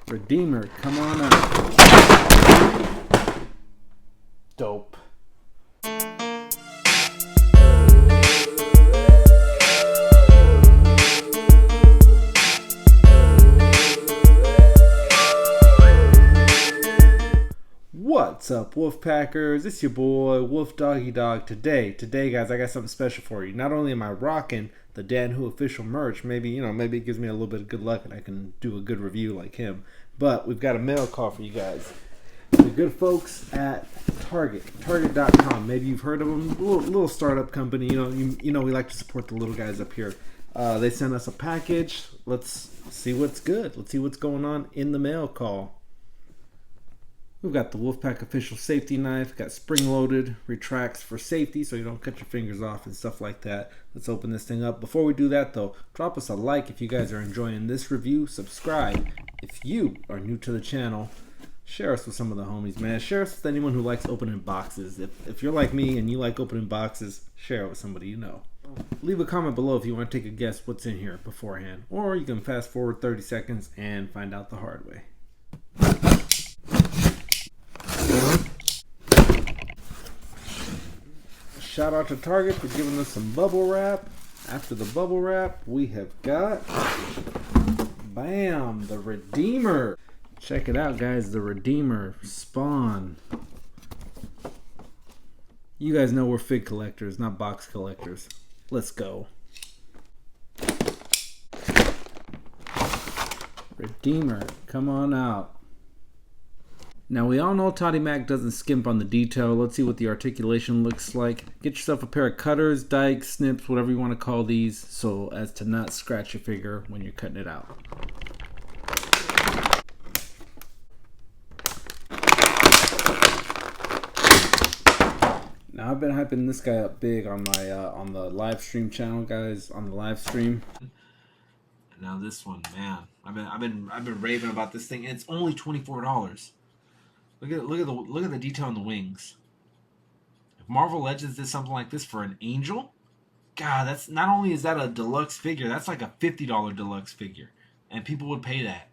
Redeemer, come on up. Dope. What's up, Wolfpackers? It's your boy, Wolf Doggy Dog. Today, guys, I got something special for you. Not only am I rocking the Dan Who official merch, maybe it gives me a little bit of good luck and I can do a good review like him. But we've got a mail call for you guys. The good folks at Target.com. Maybe you've heard of them. Little startup company. You know we like to support the little guys up here. They sent us a package. Let's see what's good. Let's see what's going on in the mail call. We've got the Wolfpack official safety knife, got spring-loaded, retracts for safety so you don't cut your fingers off and stuff like that. Let's open this thing up. Before we do that though, drop us a like if you guys are enjoying this review. Subscribe if you are new to the channel. Share us with some of the homies, man. Share us with anyone who likes opening boxes. If you're like me and you like opening boxes, share it with somebody you know. Leave a comment below if you want to take a guess what's in here beforehand. Or you can fast forward 30 seconds and find out the hard way. Shout out to Target for giving us some bubble wrap. After the bubble wrap, we have got, bam, the Redeemer. Check it out, guys, the Redeemer Spawn. You guys know we're fig collectors, not box collectors. Let's go. Redeemer, come on out. Now we all know Toddy Mac doesn't skimp on the detail. Let's see what the articulation looks like. Get yourself a pair of cutters, dikes, snips, whatever you want to call these, so as to not scratch your figure when you're cutting it out. Now I've been hyping this guy up big on my on the live stream channel, guys, on the live stream. Now this one, man, I've been raving about this thing, and it's only $24. Look at the detail on the wings. If Marvel Legends did something like this for an angel, God, that's not only is that a deluxe figure, that's like a $50 deluxe figure, and people would pay that.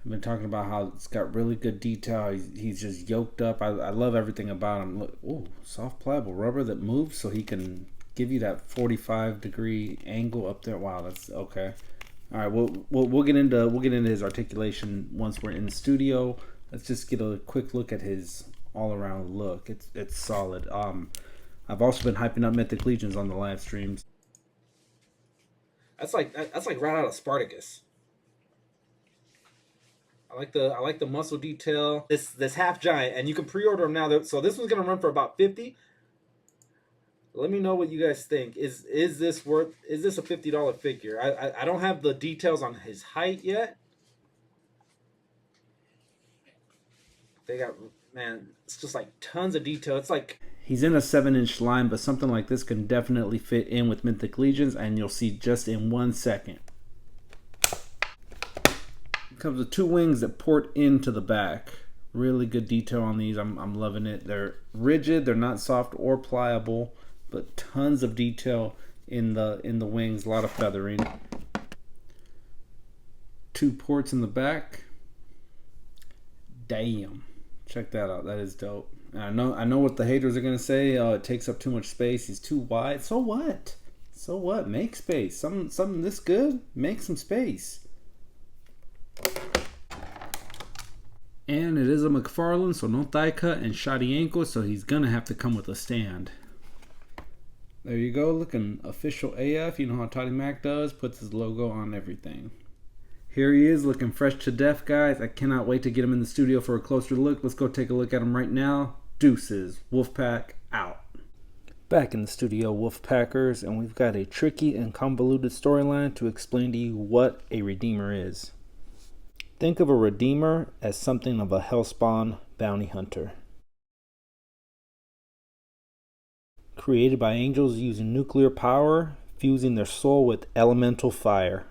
I've been talking about how it's got really good detail. He's just yoked up. I love everything about him. Look, ooh, soft pliable rubber that moves, so he can give you that 45-degree angle up there. Wow, that's okay. All right, we'll get into his articulation once we're in the studio. Let's just get a quick look at his all-around look. It's solid. I've also been hyping up Mythic Legions on the live streams. That's like right out of Spartacus. I like the muscle detail. This half giant, and you can pre-order them now. So this one's gonna run for about $50. Let me know what you guys think. Is this a $50 figure? I don't have the details on his height yet. They got, man, it's just like tons of detail. It's like he's in a 7-inch line, but something like this can definitely fit in with Mythic Legions, and you'll see just in 1 second. It comes with 2 wings that port into the back. Really good detail on these. I'm loving it. They're rigid. They're not soft or pliable, but tons of detail in the wings. A lot of feathering. 2 ports in the back. Damn. Check that out. That is dope. I know what the haters are gonna say. Oh, it takes up too much space. He's too wide. So what? So what? Make space. Something this good. Make some space. And it is a Mcfarlane, so no thigh cut and shoddy ankle. So he's gonna have to come with a stand. There you go. Looking official AF. You know how Toddy Mac does. Puts his logo on everything. Here he is, looking fresh to death, guys. I cannot wait to get him in the studio for a closer look. Let's go take a look at him right now. Deuces. Wolfpack out. Back in the studio, Wolfpackers, and we've got a tricky and convoluted storyline to explain to you what a Redeemer is. Think of a Redeemer as something of a Hellspawn bounty hunter. Created by angels using nuclear power, fusing their soul with elemental fire.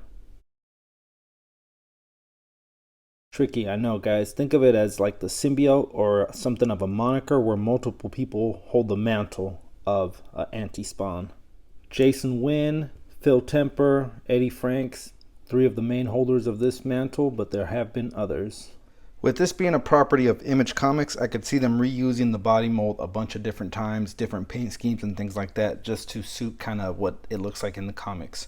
Tricky, I know, guys. Think of it as like the symbiote or something of a moniker where multiple people hold the mantle of an anti-spawn. Jason Wynn, Phil Temper, Eddie Franks, 3 of the main holders of this mantle, but there have been others. With this being a property of Image Comics, I could see them reusing the body mold a bunch of different times, different paint schemes and things like that, just to suit kind of what it looks like in the comics.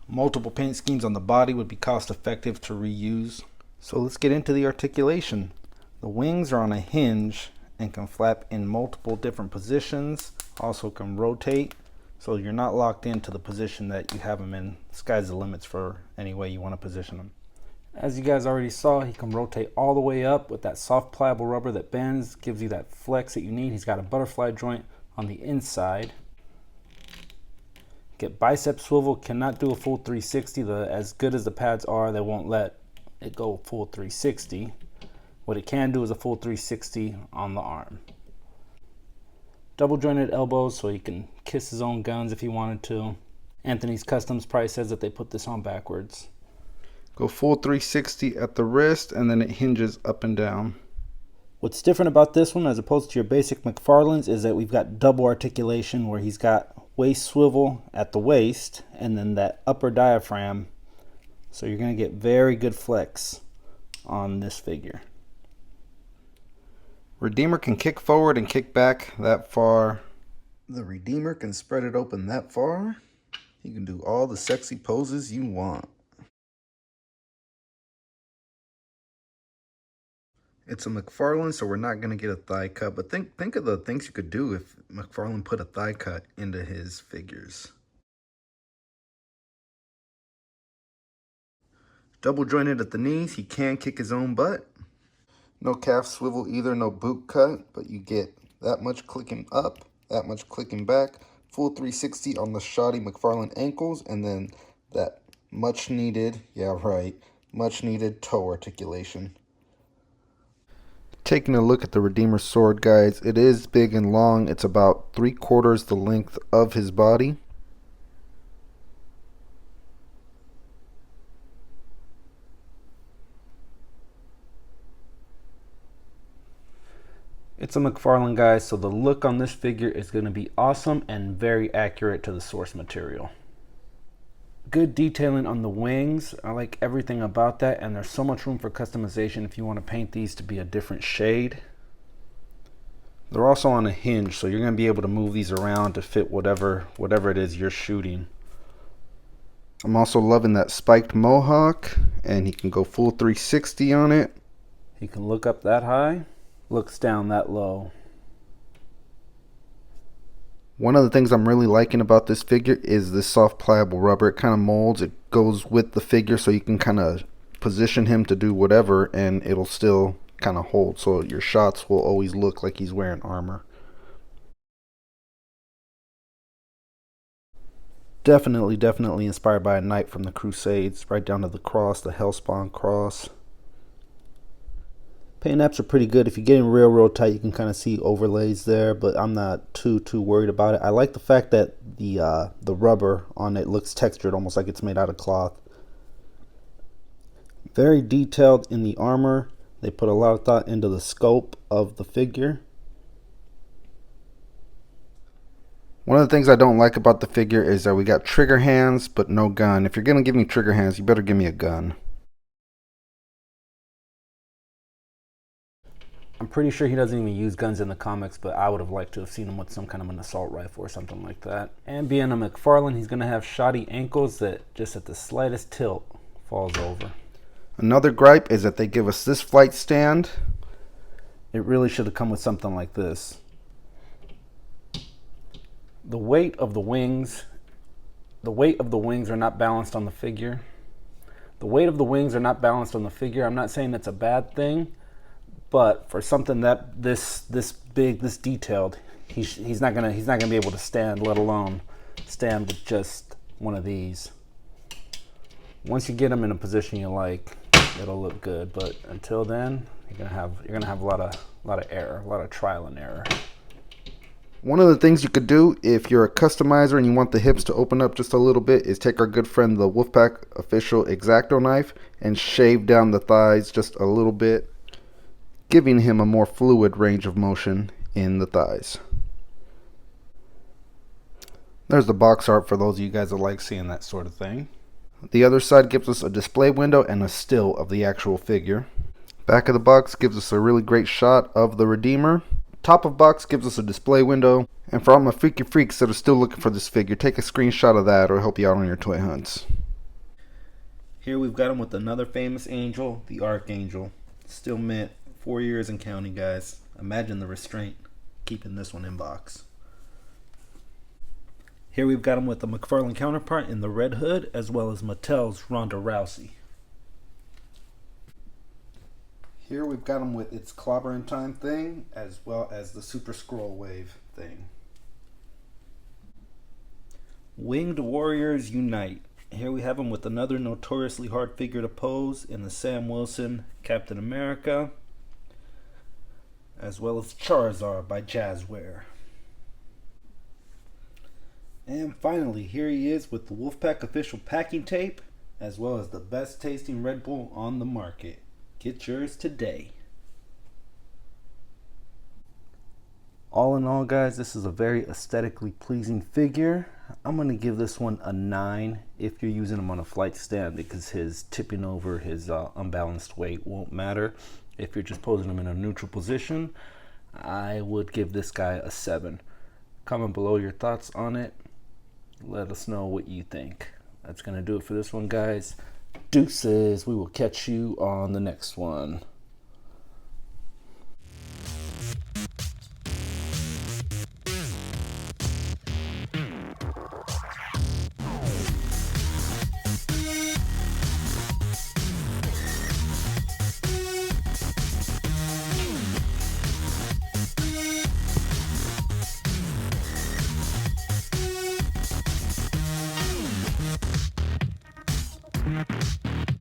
Multiple paint schemes on the body would be cost effective to reuse. So let's get into the articulation. The wings are on a hinge and can flap in multiple different positions, also can rotate, so you're not locked into the position that you have them in. Sky's the limits for any way you want to position them. As you guys already saw, he can rotate all the way up with that soft pliable rubber that bends, gives you that flex that you need. He's got a butterfly joint on the inside. Get bicep swivel, cannot do a full 360. As good as the pads are, they won't let it go full 360. What it can do is a full 360 on the arm. Double jointed elbows so he can kiss his own guns if he wanted to. Anthony's Customs price says that they put this on backwards. Go full 360 at the wrist, and then it hinges up and down. What's different about this one as opposed to your basic Mcfarlane's is that we've got double articulation where he's got waist swivel at the waist and then that upper diaphragm. So you're going to get very good flex on this figure. Redeemer can kick forward and kick back that far. The Redeemer can spread it open that far. You can do all the sexy poses you want. It's a Mcfarlane, so we're not going to get a thigh cut, but think of the things you could do if Mcfarlane put a thigh cut into his figures. Double jointed at the knees, he can kick his own butt. No calf swivel either, no boot cut, but you get that much clicking up, that much clicking back, full 360 on the shoddy Mcfarlane ankles, and then that much needed, yeah right, much needed toe articulation. Taking a look at the Redeemer's sword, guys, it is big and long. It's about 3/4 the length of his body. It's a Mcfarlane, guys, so the look on this figure is going to be awesome and very accurate to the source material. Good detailing on the wings. I like everything about that, and there's so much room for customization if you want to paint these to be a different shade. They're also on a hinge, so you're going to be able to move these around to fit whatever it is you're shooting. I'm also loving that spiked mohawk, and he can go full 360 on it. He can look up that high, looks down that low. One of the things I'm really liking about this figure is this soft pliable rubber. It kind of molds, it goes with the figure, so you can kind of position him to do whatever and it'll still kind of hold, so your shots will always look like he's wearing armor. Definitely inspired by a knight from the Crusades, right down to the cross, the Hellspawn cross. Paint apps are pretty good. If you get in real tight, you can kind of see overlays there, but I'm not too worried about it. I like the fact that the rubber on it looks textured, almost like it's made out of cloth. Very detailed in the armor. They put a lot of thought into the scope of the figure. One of the things I don't like about the figure is that we got trigger hands, but no gun. If you're going to give me trigger hands, you better give me a gun. I'm pretty sure he doesn't even use guns in the comics, but I would have liked to have seen him with some kind of an assault rifle or something like that. And being a Mcfarlane, he's going to have shoddy ankles that just at the slightest tilt falls over. Another gripe is that they give us this flight stand. It really should have come with something like this. The weight of the wings are not balanced on the figure. The weight of the wings are not balanced on the figure. I'm not saying that's a bad thing, but for something that this big, this detailed, he's not gonna be able to stand, let alone stand with just one of these. Once you get him in a position you like, it'll look good. But until then, you're gonna have a lot of error, a lot of trial and error. One of the things you could do if you're a customizer and you want the hips to open up just a little bit is take our good friend the Wolfpack official X-Acto knife and shave down the thighs just a little bit, giving him a more fluid range of motion in the thighs. There's the box art for those of you guys that like seeing that sort of thing. The other side gives us a display window and a still of the actual figure. Back of the box gives us a really great shot of the Redeemer. Top of box gives us a display window. And for all my freaky freaks that are still looking for this figure, take a screenshot of that or it'll help you out on your toy hunts. Here we've got him with another famous angel, the Archangel. Still mint, 4 years and counting, guys. Imagine the restraint keeping this one in box. Here we've got him with the Mcfarlane counterpart in the Red Hood, as well as Mattel's Ronda Rousey. Here we've got him with its Clobber in Time thing, as well as the Super Scroll Wave thing. Winged Warriors Unite. Here we have him with another notoriously hard figure to pose in the Sam Wilson Captain America, as well as Charizard by Jazzware. And finally, here he is with the Wolfpack official packing tape, as well as the best tasting Red Bull on the market. Get yours today. All in all, guys, this is a very aesthetically pleasing figure. I'm going to give this one a 9 if you're using him on a flight stand, because his tipping over, his unbalanced weight won't matter. If you're just posing him in a neutral position, I would give this guy a 7. Comment below your thoughts on it. Let us know what you think. That's going to do it for this one, guys. Deuces. We will catch you on the next one.